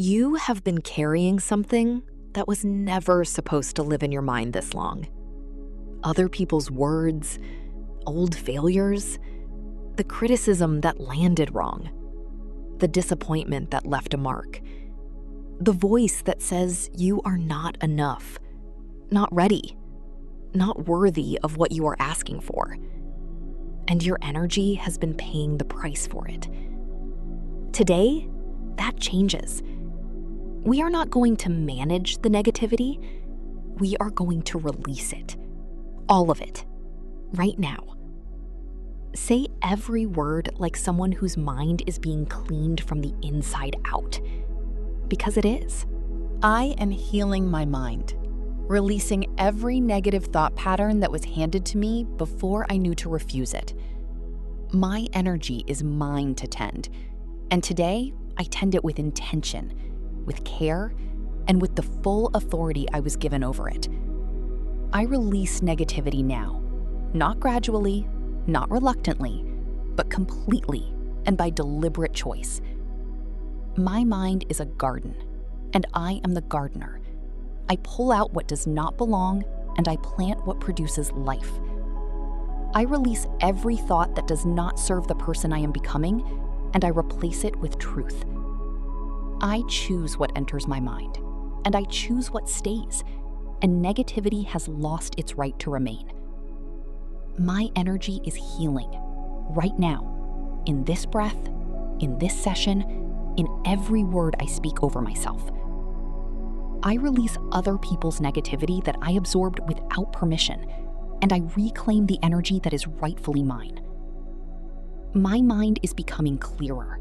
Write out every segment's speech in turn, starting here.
You have been carrying something that was never supposed to live in your mind this long. Other people's words, old failures, the criticism that landed wrong, the disappointment that left a mark, the voice that says you are not enough, not ready, not worthy of what you are asking for. And your energy has been paying the price for it. Today, that changes. We are not going to manage the negativity. We are going to release it. All of it. Right now. Say every word like someone whose mind is being cleaned from the inside out. Because it is. I am healing my mind, releasing every negative thought pattern that was handed to me before I knew to refuse it. My energy is mine to tend, and today I tend it with intention, with care, and with the full authority I was given over it. I release negativity now, not gradually, not reluctantly, but completely and by deliberate choice. My mind is a garden, and I am the gardener. I pull out what does not belong, and I plant what produces life. I release every thought that does not serve the person I am becoming, and I replace it with truth. I choose what enters my mind, and I choose what stays, and negativity has lost its right to remain. My energy is healing, right now, in this breath, in this session, in every word I speak over myself. I release other people's negativity that I absorbed without permission, and I reclaim the energy that is rightfully mine. My mind is becoming clearer.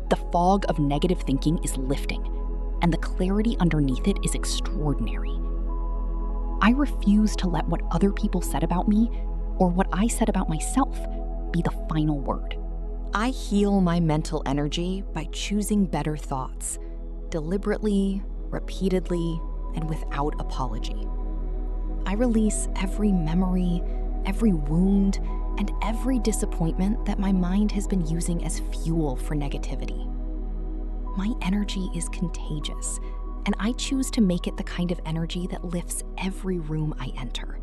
The fog of negative thinking is lifting, and the clarity underneath it is extraordinary. I refuse to let what other people said about me or what I said about myself be the final word. I heal my mental energy by choosing better thoughts, deliberately, repeatedly, and without apology. I release every memory, every wound, and every disappointment that my mind has been using as fuel for negativity. My energy is contagious, and I choose to make it the kind of energy that lifts every room I enter.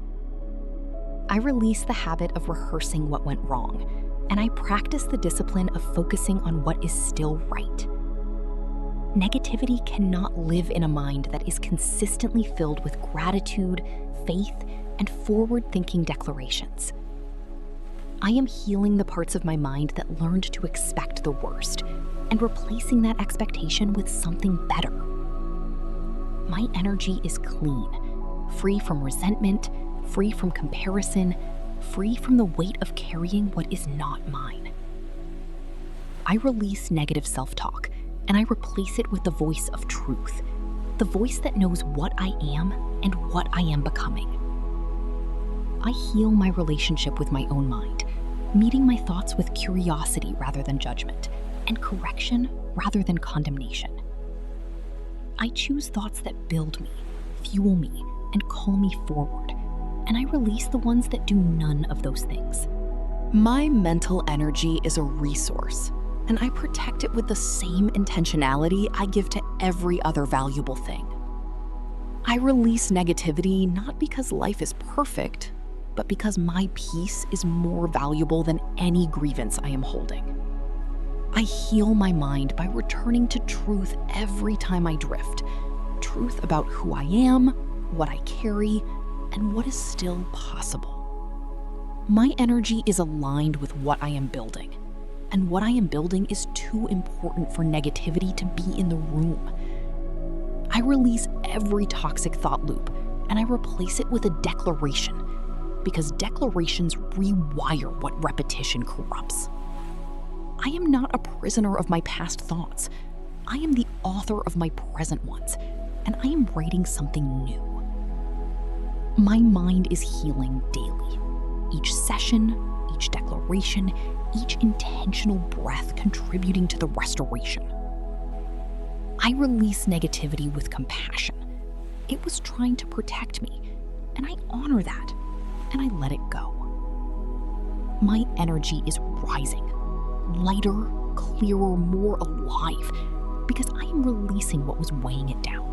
I release the habit of rehearsing what went wrong, and I practice the discipline of focusing on what is still right. Negativity cannot live in a mind that is consistently filled with gratitude, faith, and forward-thinking declarations. I am healing the parts of my mind that learned to expect the worst and replacing that expectation with something better. My energy is clean, free from resentment, free from comparison, free from the weight of carrying what is not mine. I release negative self-talk, and I replace it with the voice of truth, the voice that knows what I am and what I am becoming. I heal my relationship with my own mind, meeting my thoughts with curiosity rather than judgment, and correction rather than condemnation. I choose thoughts that build me, fuel me, and call me forward, and I release the ones that do none of those things. My mental energy is a resource, and I protect it with the same intentionality I give to every other valuable thing. I release negativity not because life is perfect, but because my peace is more valuable than any grievance I am holding. I heal my mind by returning to truth every time I drift. Truth about who I am, what I carry, and what is still possible. My energy is aligned with what I am building, and what I am building is too important for negativity to be in the room. I release every toxic thought loop, and I replace it with a declaration, because declarations rewire what repetition corrupts. I am not a prisoner of my past thoughts. I am the author of my present ones, and I am writing something new. My mind is healing daily. Each session, each declaration, each intentional breath contributing to the restoration. I release negativity with compassion. It was trying to protect me, and I honor that, and I let it go. My energy is rising, lighter, clearer, more alive, because I am releasing what was weighing it down.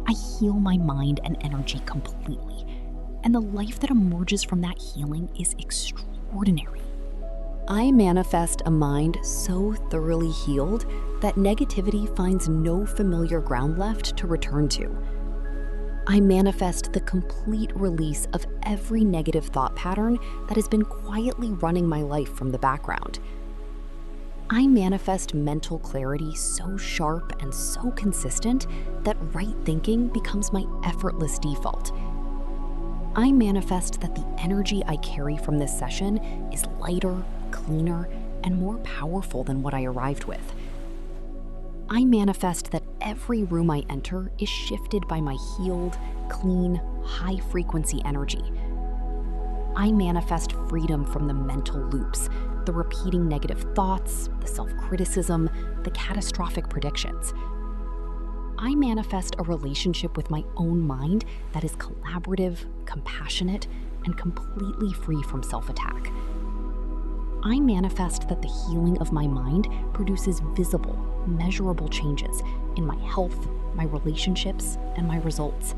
I heal my mind and energy completely, and the life that emerges from that healing is extraordinary. I manifest a mind so thoroughly healed that negativity finds no familiar ground left to return to. I manifest the complete release of every negative thought pattern that has been quietly running my life from the background. I manifest mental clarity so sharp and so consistent that right thinking becomes my effortless default. I manifest that the energy I carry from this session is lighter, cleaner, and more powerful than what I arrived with. I manifest that every room I enter is shifted by my healed, clean, high-frequency energy. I manifest freedom from the mental loops, the repeating negative thoughts, the self-criticism, the catastrophic predictions. I manifest a relationship with my own mind that is collaborative, compassionate, and completely free from self-attack. I manifest that the healing of my mind produces visible, measurable changes in my health, my relationships, and my results.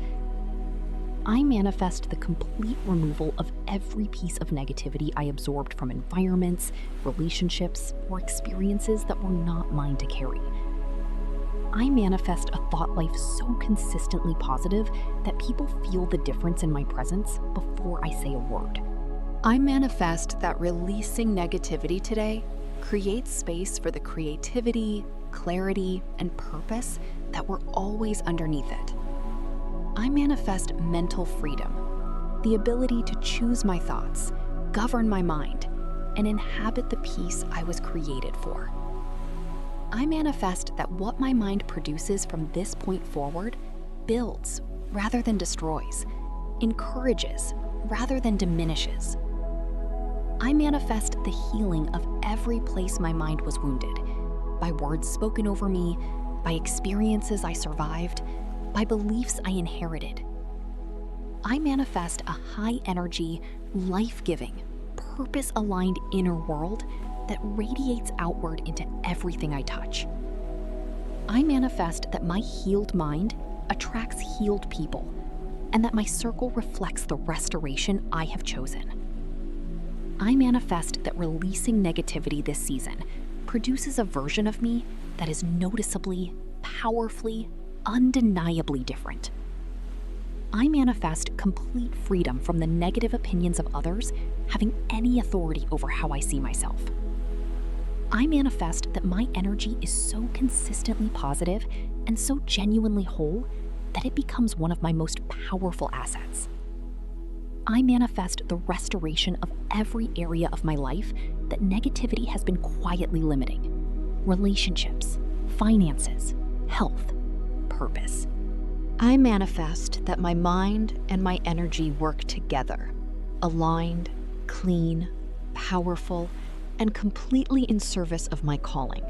I manifest the complete removal of every piece of negativity I absorbed from environments, relationships, or experiences that were not mine to carry. I manifest a thought life so consistently positive that people feel the difference in my presence before I say a word. I manifest that releasing negativity today creates space for the creativity, clarity, and purpose that were always underneath it. I manifest mental freedom, the ability to choose my thoughts, govern my mind, and inhabit the peace I was created for. I manifest that what my mind produces from this point forward builds rather than destroys, encourages rather than diminishes. I manifest the healing of every place my mind was wounded, by words spoken over me, by experiences I survived, by beliefs I inherited. I manifest a high-energy, life-giving, purpose-aligned inner world that radiates outward into everything I touch. I manifest that my healed mind attracts healed people, and that my circle reflects the restoration I have chosen. I manifest that releasing negativity this season produces a version of me that is noticeably, powerfully, undeniably different. I manifest complete freedom from the negative opinions of others having any authority over how I see myself. I manifest that my energy is so consistently positive and so genuinely whole that it becomes one of my most powerful assets. I manifest the restoration of every area of my life that negativity has been quietly limiting: relationships, finances, health, purpose. I manifest that my mind and my energy work together, aligned, clean, powerful, and completely in service of my calling.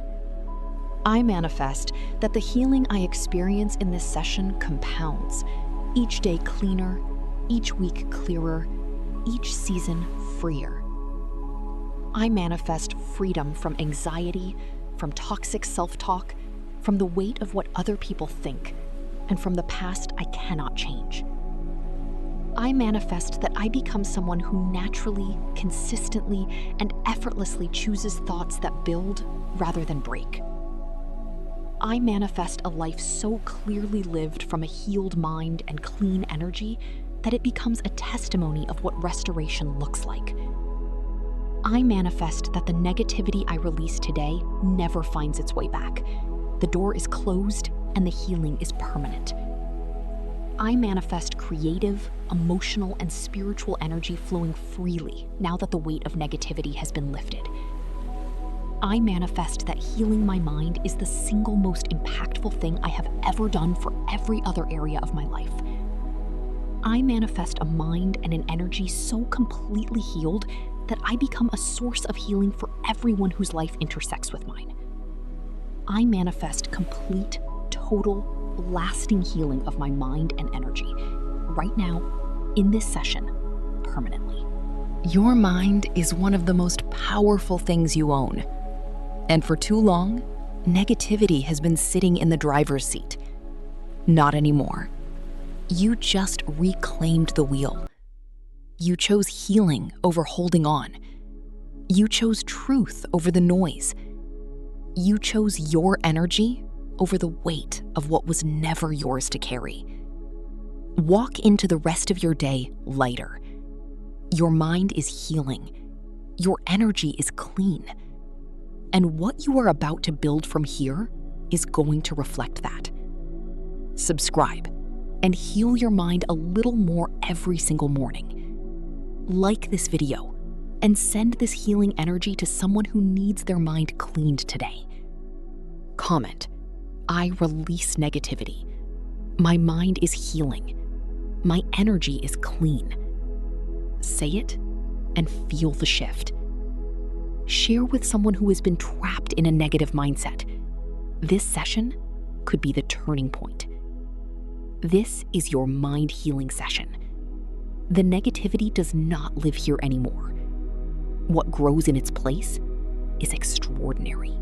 I manifest that the healing I experience in this session compounds, each day cleaner, each week clearer, each season freer. I manifest freedom from anxiety, from toxic self-talk, from the weight of what other people think, and from the past I cannot change. I manifest that I become someone who naturally, consistently, and effortlessly chooses thoughts that build rather than break. I manifest a life so clearly lived from a healed mind and clean energy that it becomes a testimony of what restoration looks like. I manifest that the negativity I release today never finds its way back. The door is closed and the healing is permanent. I manifest creative, emotional, and spiritual energy flowing freely now that the weight of negativity has been lifted. I manifest that healing my mind is the single most impactful thing I have ever done for every other area of my life. I manifest a mind and an energy so completely healed that I become a source of healing for everyone whose life intersects with mine. I manifest complete, total, lasting healing of my mind and energy, right now, in this session, permanently. Your mind is one of the most powerful things you own. And for too long, Negativity has been sitting in the driver's seat. Not anymore. You just reclaimed the wheel. You chose healing over holding on. You chose truth over the noise. You chose your energy over the weight of what was never yours to carry. Walk into the rest of your day lighter. Your mind is healing. Your energy is clean. And what you are about to build from here is going to reflect that. Subscribe and heal your mind a little more every single morning. Like this video and send this healing energy to someone who needs their mind cleaned today. Comment, I release negativity. My mind is healing. My energy is clean. Say it and feel the shift. Share with someone who has been trapped in a negative mindset. This session could be the turning point. This is your mind healing session. The negativity does not live here anymore. What grows in its place is extraordinary.